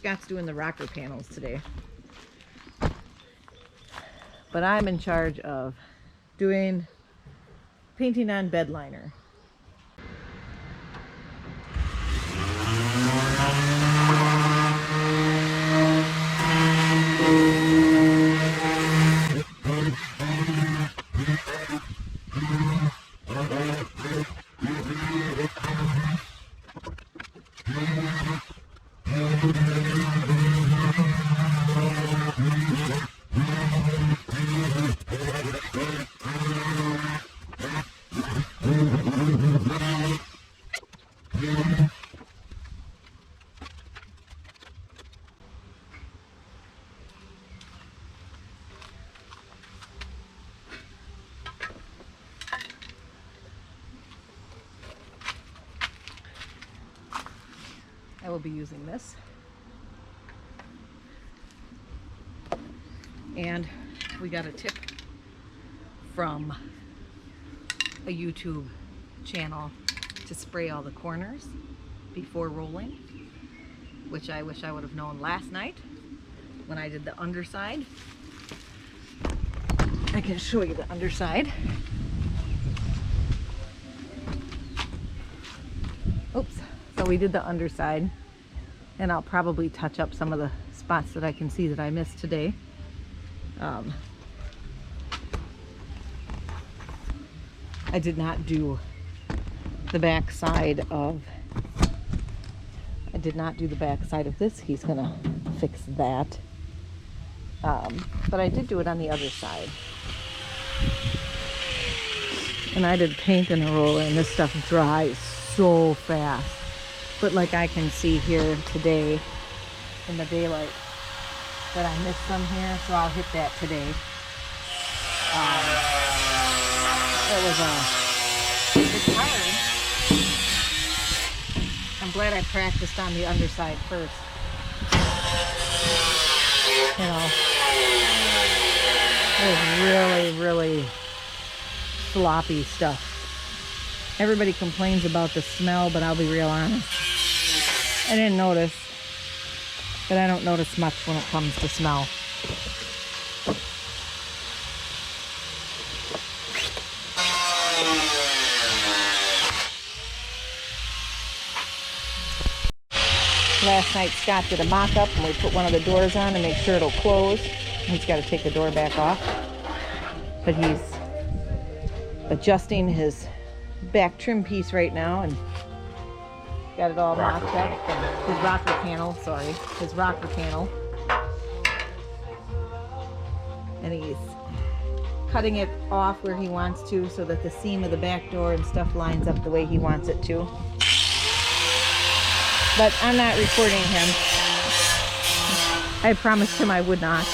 Scott's doing the rocker panels today. But I'm in charge of doing painting on bed liner. I will be using this. And we got a tip from a YouTube channel to spray all the corners before rolling, which I wish I would have known last night when I did the underside. I can show you the underside. Oops. So we did the underside, and I'll probably touch up some of the spots that I can see that I missed today. I did not do the back side of this. He's gonna fix that. But I did do it on the other side. And I did paint and a roller, and this stuff dries so fast. But like I can see here today in the daylight that I missed some here, so I'll hit that today. It's hard. I'm glad I practiced on the underside first. You know, it was really, really sloppy stuff. Everybody complains about the smell, but I'll be real honest. I didn't notice, but I don't notice much when it comes to smell. Last night Scott did a mock-up and we put one of the doors on to make sure it'll close. He's got to take the door back off. But he's adjusting his back trim piece right now and got it all mocked up. His rocker panel. And he's cutting it off where he wants to so that the seam of the back door and stuff lines up the way he wants it to. But I'm not recording him. I promised him I would not.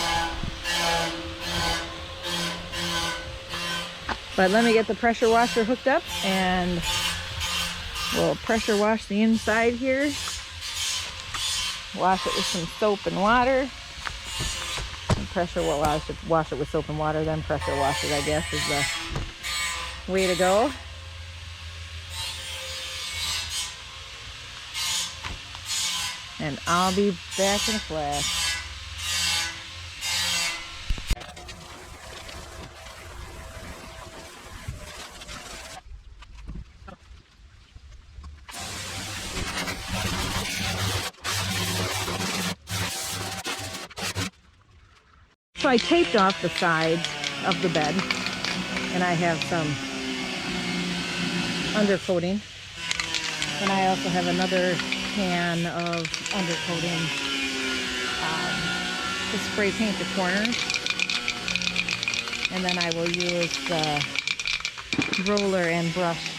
But let me get the pressure washer hooked up and we'll pressure wash the inside here. Wash it with some soap and water. And wash it with soap and water, then pressure wash it, I guess, is the way to go. And I'll be back in a flash. So I taped off the sides of the bed, and I have some undercoating. And I also have another can of undercoating to spray paint the corners. And then I will use the roller and brush.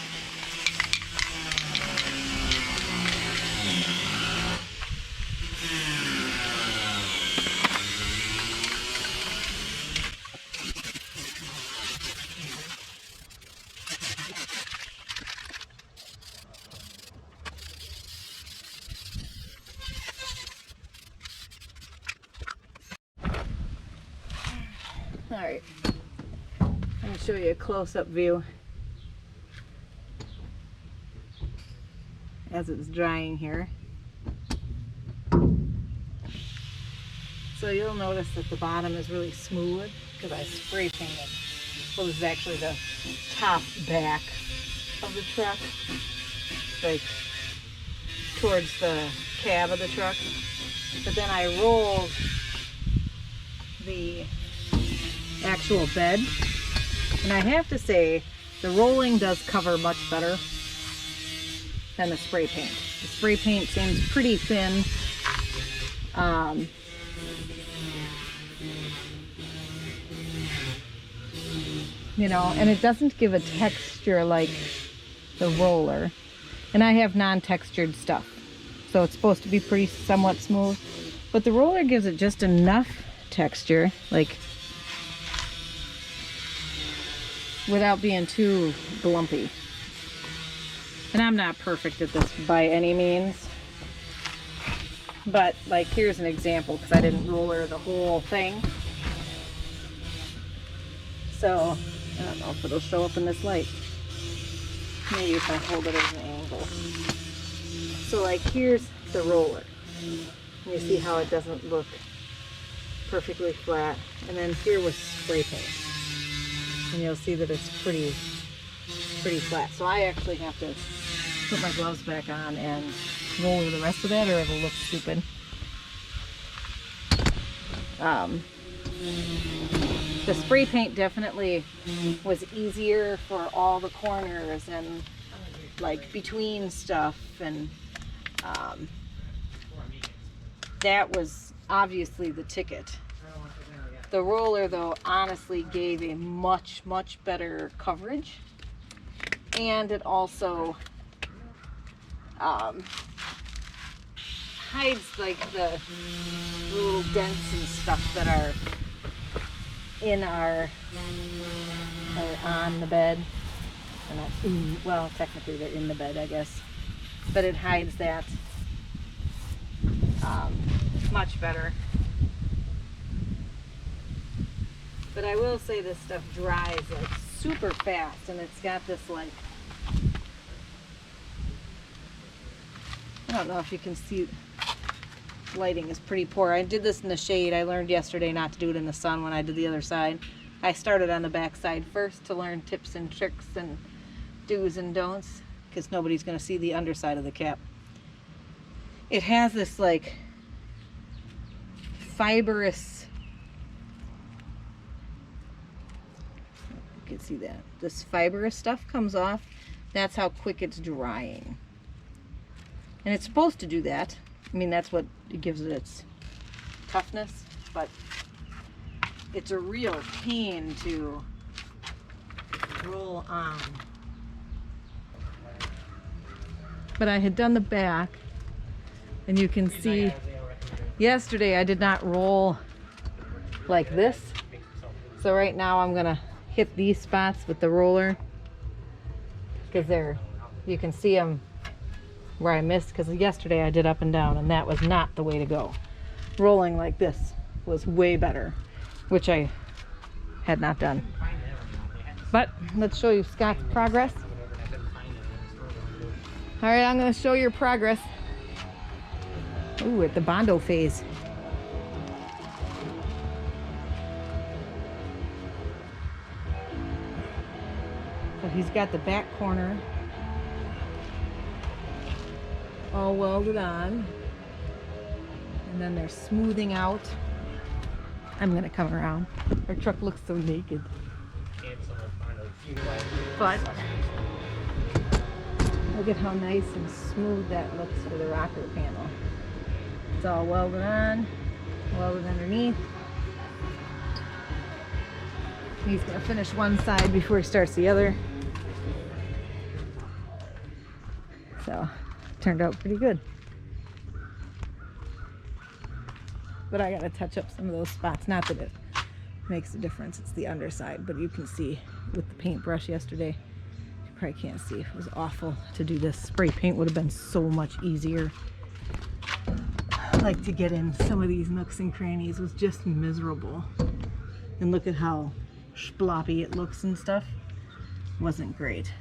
Alright, I'm going to show you a close-up view as it's drying here. So you'll notice that the bottom is really smooth because I spray painted. Well, this is actually the top back of the truck, like towards the cab of the truck. But then I rolled the actual bed, and I have to say the rolling does cover much better than the spray paint. The spray paint seems pretty thin. You know, and it doesn't give a texture like the roller. And I have non-textured stuff, so it's supposed to be pretty somewhat smooth. But the roller gives it just enough texture, like without being too glumpy. And I'm not perfect at this by any means. But like, here's an example, because I didn't roller the whole thing. So I don't know if it'll show up in this light. Maybe if I hold it at an angle. So like, here's the roller. You see how it doesn't look perfectly flat. And then here was spray paint. And you'll see that it's pretty flat. So I actually have to put my gloves back on and roller the rest of that, or it'll look stupid. The spray paint definitely was easier for all the corners and like between stuff, and that was obviously the ticket. The roller, though, honestly gave a much better coverage, and it also hides like the little dents and stuff that are in our, or on the bed. They're not in, well, technically they're in the bed, I guess, but it hides that much better. But I will say this stuff dries like super fast, and it's got this like, I don't know if you can see, lighting is pretty poor. I did this in the shade. I learned yesterday not to do it in the sun when I did the other side. I started on the back side first to learn tips and tricks and do's and don'ts, because nobody's going to see the underside of the cap. It has this like fibrous, you can see that this fibrous stuff comes off. That's how quick it's drying, and it's supposed to do that. I mean, that's what it gives it its toughness, but it's a real pain to roll on. But I had done the back, and you can see yesterday I did not roll like this. So right now I'm gonna hit these spots with the roller, because they're, you can see them where I missed, because yesterday I did up and down, and that was not the way to go. Rolling like this was way better, which I had not done. But let's show you Scott's progress. All right, I'm going to show your progress. Ooh, at the Bondo phase. So he's got the back corner all welded on, and then they're smoothing out. I'm gonna come around. Our truck looks so naked, but look at how nice and smooth that looks for the rocker panel. It's all welded on, welded underneath. He's gonna finish one side before he starts the other. So turned out pretty good. But I gotta touch up some of those spots. Not that it makes a difference, it's the underside, but you can see with the paintbrush yesterday, you probably can't see, it was awful to do this. Spray paint would have been so much easier. Like, to get in some of these nooks and crannies was just miserable. And look at how sploppy it looks and stuff. Wasn't great.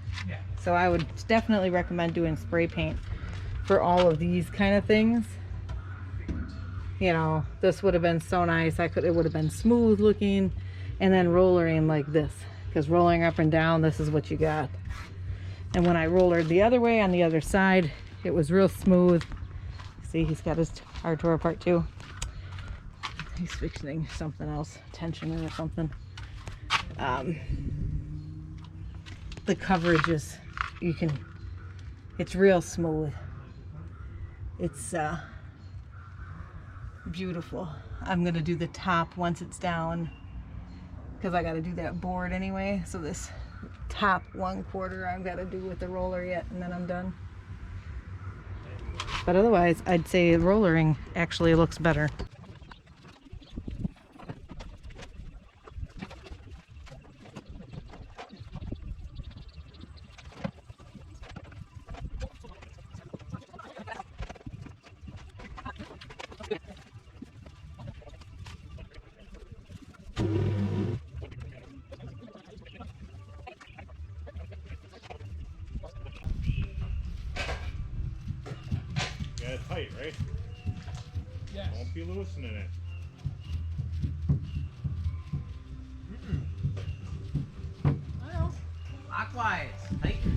So I would definitely recommend doing spray paint for all of these kind of things, you know, this would have been so nice. It would have been smooth looking, and then rollering like this, because rolling up and down, this is what you got. And when I rollered the other way on the other side, it was real smooth. See, he's got his hard tore apart too. He's fixing something else, tensioner or something. The coverage is, it's real smooth. It's beautiful. I'm gonna do the top once it's down, because I gotta do that board anyway. So this top 1/4 I've got to do with the roller yet, and then I'm done. But otherwise, I'd say rollering actually looks better. Yeah, it's tight, right? Yes. Won't be loosening it. Well, clockwise. Tighten.